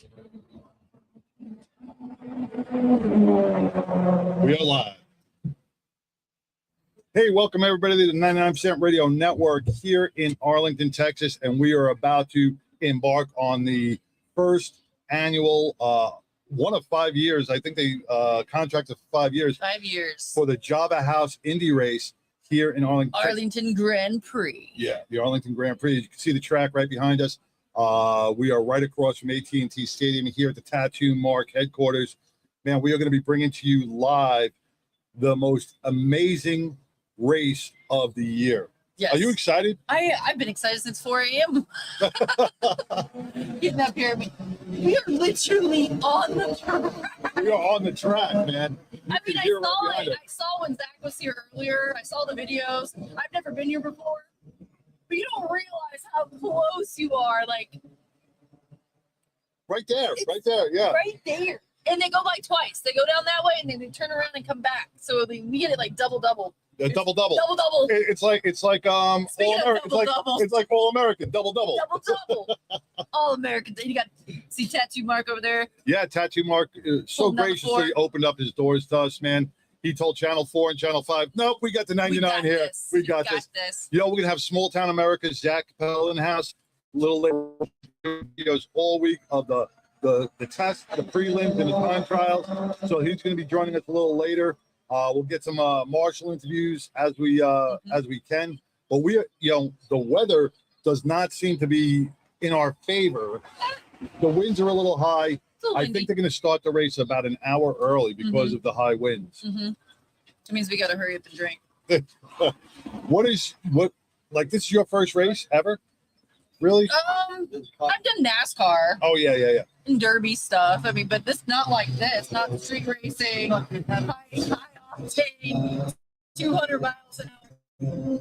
We are live. Hey, welcome everybody to the 99% Radio Network here in Arlington, Texas, and we are about to embark on the first annual, one of 5 years. I think they contracted for 5 years. 5 years. For the Java House Indy Race here in Arlington. Arlington Grand Prix. Yeah, the Arlington Grand Prix. You can see the track right behind us. We are right across from AT&T Stadium here at the Tattoo Mark headquarters. Man, we are going to be bringing to you live the most amazing race of the year. Yes. Are you excited? I've been excited since 4 a.m. Getting up here. We are literally on the track. We are on the track, man. I mean, I saw it. I saw when Zach was here earlier. I saw the videos. I've never been here before. But you don't realize how close you are. Like, right there, yeah. Right there. And they go by twice. They go down that way and then they turn around and come back. So we get it like double. Double. Double. It's like All American. It's like All American. Double. Double. All American. You got see Tattoo Mark over there. Yeah, Tattoo Mark so graciously opened up his doors to us, man. He told Channel 4 and Channel 5, nope, we got the 99 here. We got this. You know, we're gonna have Small Town America, Zach Capella in the house, little videos all week of the test, the prelims, and the time trials. So he's going to be joining us a little later. We'll get some Marshall interviews as we can. But the weather does not seem to be in our favor. The winds are a little high. I think they're going to start the race about an hour early because of the high winds. It means we got to hurry up and drink. This is your first race ever? Really? I've done NASCAR. Oh yeah. And Derby stuff. I mean, but this not like this. Not street racing. High octane, 200 miles an hour.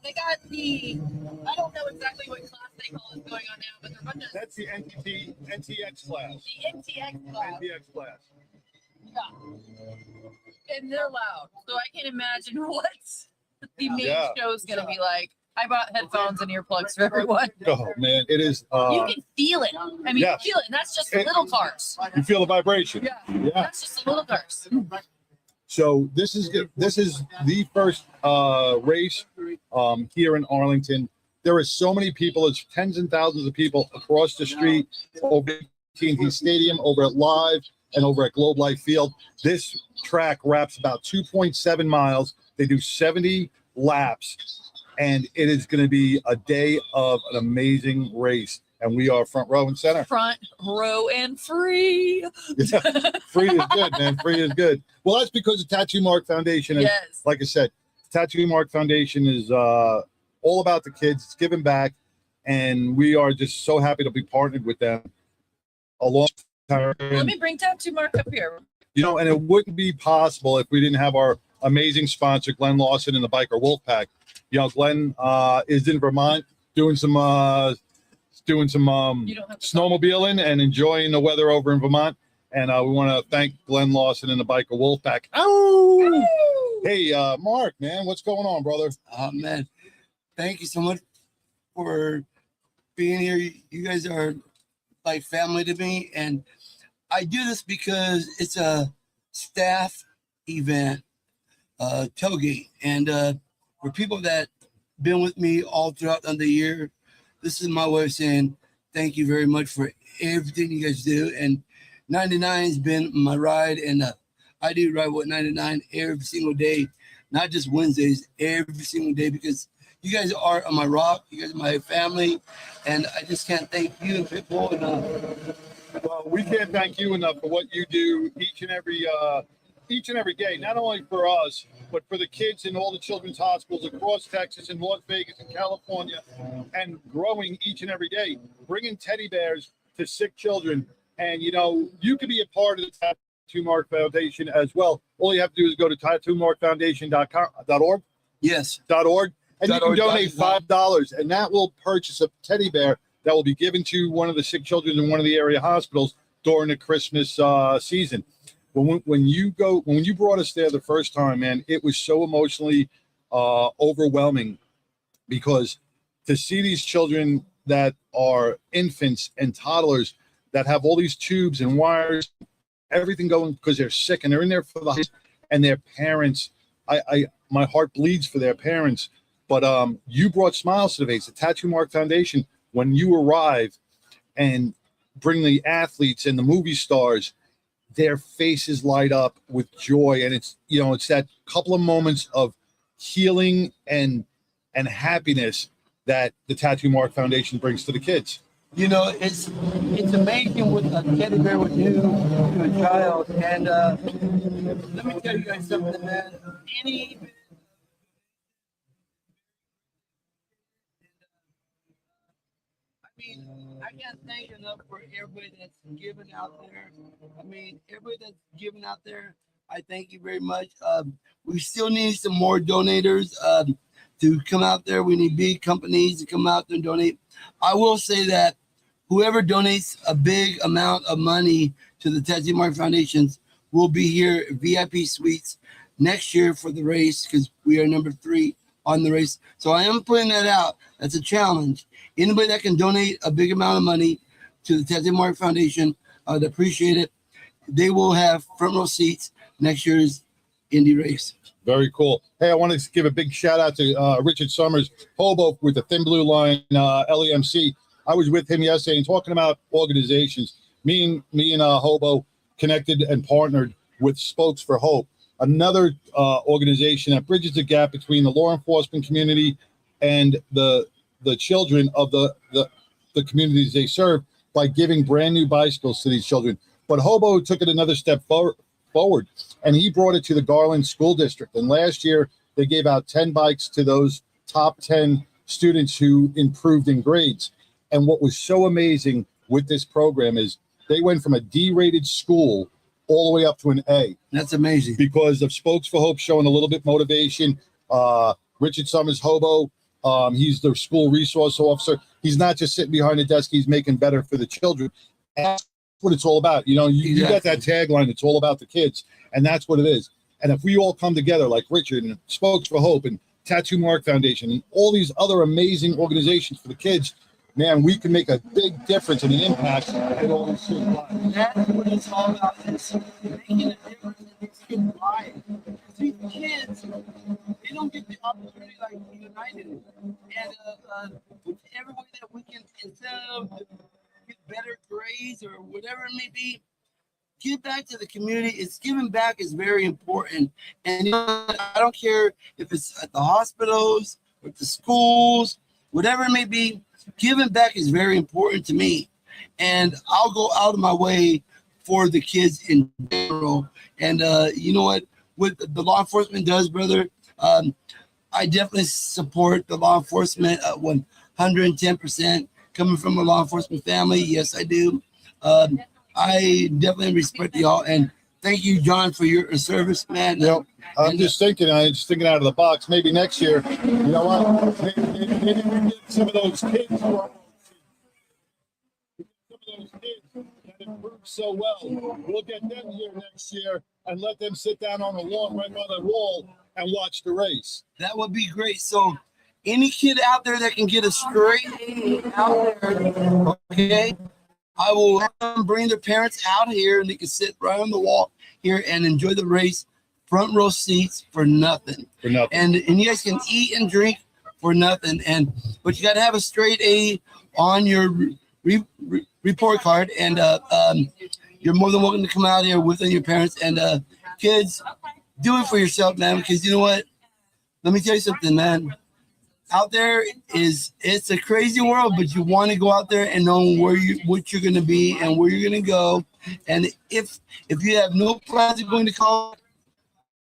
They got I don't know exactly what class they call it going on now, but they're running. That's the NTX class. The NTX class. NTX class. Yeah. And they're loud, so I can't imagine what the main show is gonna be like. I bought headphones and earplugs for everyone. Oh man, it is. You can feel it. I mean, you feel it. And that's just little cars. You feel the vibration. Yeah. That's just the little cars. So this is the first race here in Arlington. There are so many people. There's tens and thousands of people across the street, over at AT&T Stadium, over at Live, and over at Globe Life Field. This track wraps about 2.7 miles. They do 70 laps. And it is going to be a day of an amazing race. And we are front row and center. Front row and free. Yeah, free is good, man. Free is good. Well, that's because the Tattoo Mark Foundation is, like I said, Tattoo Mark Foundation is all about the kids. It's giving back. And we are just so happy to be partnered with them a long time. Let me bring Tattoo Mark up here. You know, and it wouldn't be possible if we didn't have our amazing sponsor, Glenn Lawson and the Biker Wolfpack. You know, Glenn is in Vermont doing some snowmobiling and enjoying the weather over in Vermont. And we want to thank Glenn Lawson and the Biker Wolfpack. Oh! Hey, Mark, man, what's going on, brother? Man, thank you so much for being here. You guys are like family to me. And I do this because it's a staff event, tailgate. And for people that been with me all throughout the year, this is my way of saying thank you very much for everything you guys do. And 99 has been my ride, and I do ride with 99 every single day, not just Wednesdays, every single day, because you guys are my rock. You guys are my family, and I just can't thank you and Pitbull enough. Well, we can't thank you enough for what you do each and every day, not only for us, but for the kids in all the children's hospitals across Texas and Las Vegas and California, and growing each and every day, bringing teddy bears to sick children. And, you know, you can be a part of the Tattoo Mark Foundation as well. All you have to do is go to tattoomarkfoundation.org. Yes. .org. And you can donate $5, and that will purchase a teddy bear that will be given to one of the sick children in one of the area hospitals during the Christmas season. When you brought us there the first time, man, it was so emotionally overwhelming, because to see these children that are infants and toddlers that have all these tubes and wires, everything going because they're sick and they're in there for the and their parents. My heart bleeds for their parents. But you brought smiles to the face. The Tattoo Mark Foundation, when you arrive and bring the athletes and the movie stars, their faces light up with joy, and it's it's that couple of moments of healing and happiness that the Tattoo Mark Foundation brings to the kids. It's amazing what a teddy bear would do to a child. And let me tell you guys something, man. I can't thank enough for everybody that's given out there. Everybody that's given out there, I thank you very much. We still need some more donators to come out there. We need big companies to come out there and donate. I will say that whoever donates a big amount of money to the Tattoo Mark Foundations will be here at VIP Suites next year for the race, because we are number 3 on the race. So I am putting that out. That's a challenge. Anybody that can donate a big amount of money to the Tattoo Mark Foundation, I'd appreciate it. They will have front row seats next year's Indy race. Very cool. Hey, I want to give a big shout out to Richard Summers, Hobo with the Thin Blue Line LEMC. I was with him yesterday and talking about organizations. Me and Hobo connected and partnered with Spokes for Hope, another organization that bridges the gap between the law enforcement community and the children of the communities they serve by giving brand new bicycles to these children. But Hobo took it another step forward, and he brought it to the Garland School District. And last year, they gave out 10 bikes to those top 10 students who improved in grades. And what was so amazing with this program is they went from a D-rated school all the way up to an A. That's amazing. Because of Spokes for Hope showing a little bit motivation. Richard Summers, Hobo, he's the school resource officer. He's not just sitting behind a desk. He's making better for the children. That's what it's all about. You got that tagline. It's all about the kids. And that's what it is. And if we all come together like Richard and Spokes for Hope and Tattoo Mark Foundation and all these other amazing organizations for the kids, man, we can make a big difference and an impact in all these kids' lives. That's what it's all about, is making a difference in these kids' lives. These kids, they don't get the opportunity like you and I did. And every way that we can, instead of get better grades or whatever it may be, give back to the community. It's giving back is very important. And I don't care if it's at the hospitals or at the schools, whatever it may be, giving back is very important to me. And I'll go out of my way for the kids in general. And you know what the law enforcement does, brother, I definitely support the law enforcement 110%. Coming from a law enforcement family, yes, I do. I definitely respect y'all, and thank you, John, for your service, man. I'm just thinking out of the box. Maybe next year, you know what? Maybe we get some of those kids that improved so well. We'll get them here next year and let them sit down on the lawn right by the wall and watch the race. That would be great. So any kid out there that can get a straight A out there, okay, I will have them bring their parents out here and they can sit right on the wall here and enjoy the race. Front row seats for nothing. And you guys can eat and drink for nothing. But you got to have a straight A on your report card. And you're more than welcome to come out here with your parents. And kids, do it for yourself, man. Because you know what? Let me tell you something, man. Out there it's a crazy world, but you want to go out there and know what you're going to be and where you're going to go. And if you have no plans of going to college,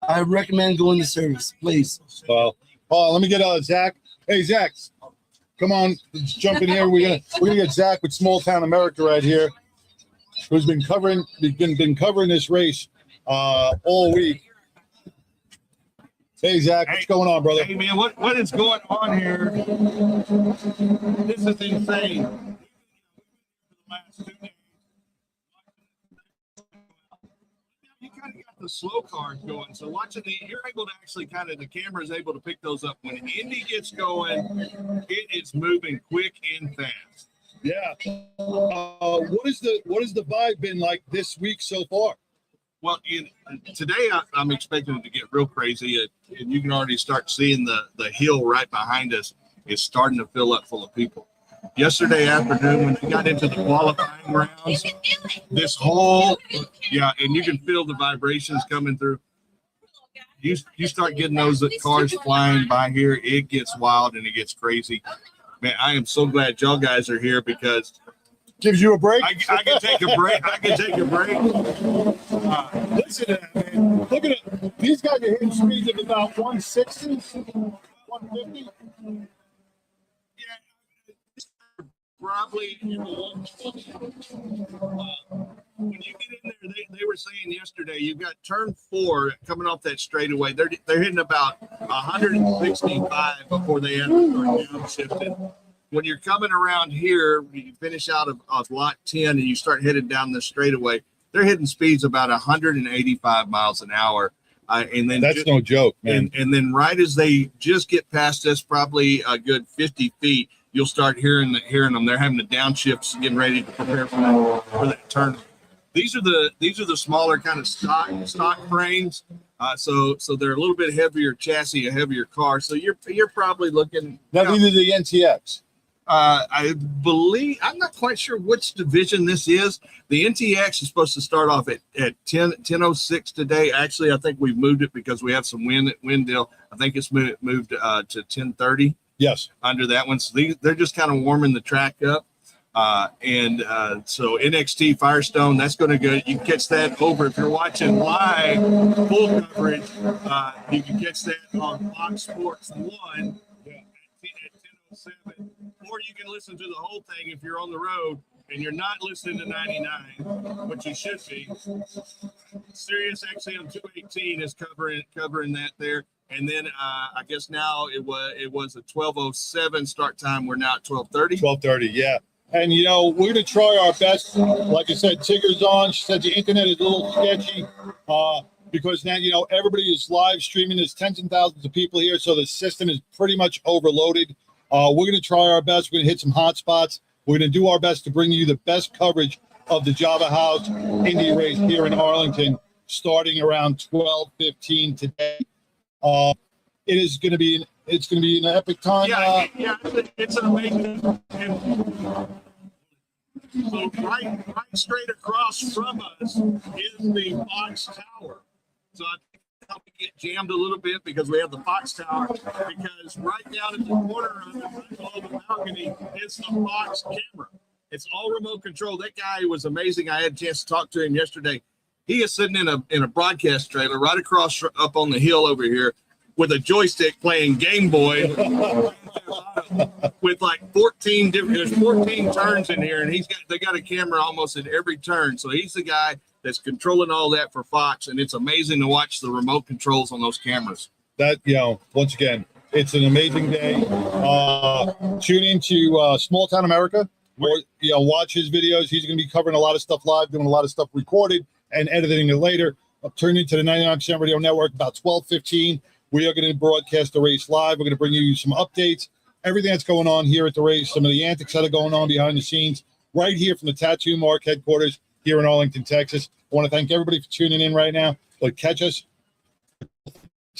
I recommend going to service, please. Well, let me get Zach. Hey, Zach, come on, let's jump in here. We're gonna get Zach with Small Town America right here, who's been covering this race all week. Hey, Zach, what's going on, brother? Hey, man, what is going on here? This is insane. You kind of got the slow cars going, so watching you're able to actually the camera is able to pick those up. When Indy gets going, it is moving quick and fast. Yeah. What is the vibe been like this week so far? Well, today I'm expecting it to get real crazy, and you can already start seeing the hill right behind us is starting to fill up full of people. Yesterday afternoon, when we got into the qualifying rounds, this whole and you can feel the vibrations coming through. You start getting those cars flying by here, it gets wild and it gets crazy. Man, I am so glad y'all guys are here because Gives you a break. I can take a break. I can take a break. Listen to that, man. Look at it. These guys are hitting speeds of about 160, 150. Yeah, probably. When you get in there, they were saying yesterday, you've got turn 4 coming off that straightaway. They're hitting about 165 before they have to start downshifting. When you're coming around here, you finish out of lot 10 and you start headed down the straightaway, they're hitting speeds about 185 miles an hour. And then That's no joke, man. And then right as they just get past us, probably a good 50 feet, you'll start hearing them. They're having the downshift, getting ready to prepare for that turn. These are the smaller kind of stock frames. So they're a little bit heavier chassis, a heavier car. So you're probably looking. Now, these are the NTX. I believe, I'm not quite sure which division this is. The NTX is supposed to start off at 10:06 today. Actually, I think we've moved it because we have some wind deal. I think it's moved to 10:30. Yes. Under that one. So they're just kind of warming the track up. So NXT Firestone, that's going to go. You can catch that over if you're watching live full coverage. You can catch that on Fox Sports 1 at 10:07. Or you can listen to the whole thing if you're on the road and you're not listening to 99, which you should be. Sirius XM 218 is covering that there. And then I guess now it was a 12:07 start time. We're now at 12:30. 12:30, yeah. And, we're going to try our best. Like I said, Tigger's on. She said the internet is a little sketchy because now, everybody is live streaming. There's tens and thousands of people here, so the system is pretty much overloaded. We're going to try our best. We're going to hit some hot spots. We're going to do our best to bring you the best coverage of the Java House Indy race here in Arlington, starting around 12:15 today. It's going to be an epic time. Yeah, it's an amazing. So right straight across from us is the Fox Tower. So I think that'll get jammed a little bit because we have the Fox Tower. Because right down at the corner of it, right below the balcony, is the Fox camera. It's all remote control. That guy was amazing. I had a chance to talk to him yesterday. He is sitting in a broadcast trailer right across up on the hill over here with a joystick playing Game Boy with like 14 different. There's 14 turns in here, and they got a camera almost at every turn. So he's the guy that's controlling all that for Fox, and it's amazing to watch the remote controls on those cameras. That, once again, it's an amazing day. Tune into Small Town America, or watch his videos. He's going to be covering a lot of stuff live, doing a lot of stuff recorded and editing it later. Turn into the 99% Radio Network about 12:15. We are going to broadcast the race live. We're going to bring you some updates, everything that's going on here at the race, some of the antics that are going on behind the scenes, right here from the Tattoo Mark headquarters here in Arlington, Texas. I want to thank everybody for tuning in right now. But catch us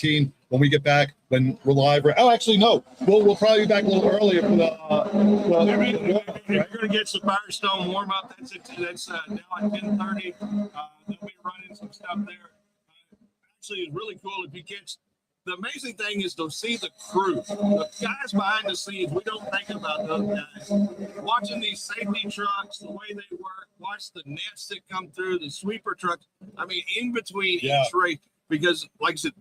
when we get back, when we're live. Oh, actually, no. We'll probably be back a little earlier for If you're going to get some Firestone warm up, that's now at 10:30. They'll be running some stuff there. Actually, it's really cool if you catch. The amazing thing is to see the crew, the guys behind the scenes. We don't think about those guys. Watching these safety trucks, the way they work, watch the nets that come through, the sweeper trucks. I mean, in between each race, because like I said,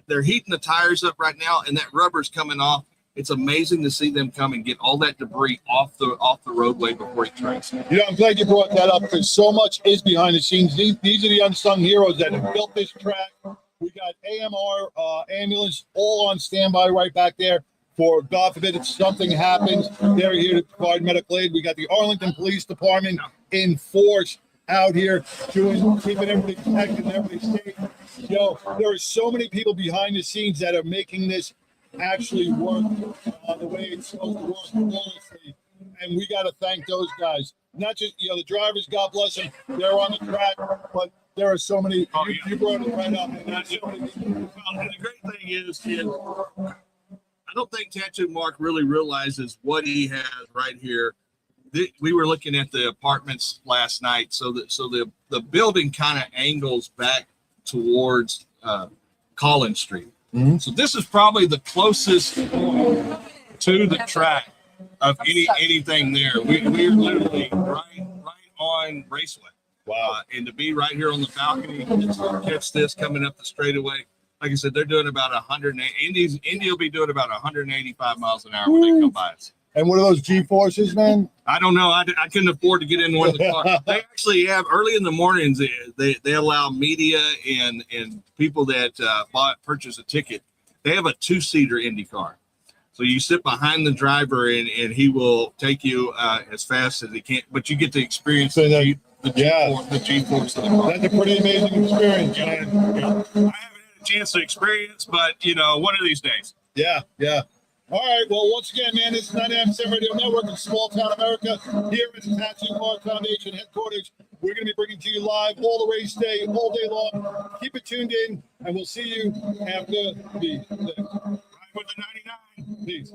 they're heating the tires up right now, and that rubber's coming off. It's amazing to see them come and get all that debris off the roadway before each race. I'm glad you brought that up because so much is behind the scenes. These are the unsung heroes that have built this track. We got AMR ambulance all on standby right back there for, God forbid, if something happens, they're here to provide medical aid. We got the Arlington Police Department in force out here keeping everybody protected and everybody safe. There are so many people behind the scenes that are making this actually work the way it's supposed to work flawlessly. and we got to thank those guys. Not just, the drivers, God bless them, they're on the track, but there are so many. Oh, You brought it right up. And Well, and the great thing is, I don't think Tattoo Mark really realizes what he has right here. We were looking at the apartments last night, so the building kind of angles back towards Collins Street. Mhm. So this is probably the closest to the track of anything there. We're literally right on Raceway. Wow. And to be right here on the balcony, catch this coming up the straightaway. Like I said, they're doing about 180. Indy will be doing about 185 miles an hour when they come by us. And what are those G-forces, man? I don't know. I couldn't afford to get in one of the cars. They actually have early in the mornings. They allow media and people that purchase a ticket. They have a 2-seater Indy car. So you sit behind the driver and he will take you as fast as he can. But you get to experience So the yeah. G-force of the car. That's a pretty amazing experience, man. I haven't had a chance to experience, but one of these days. Yeah. All right. Well, once again, man, this is 99% Radio Network in Small Town America here at the Tattoo Mark Foundation headquarters. We're going to be bringing to you live all the race day, all day long. Keep it tuned in, and we'll see you after the Right with the 99. peace.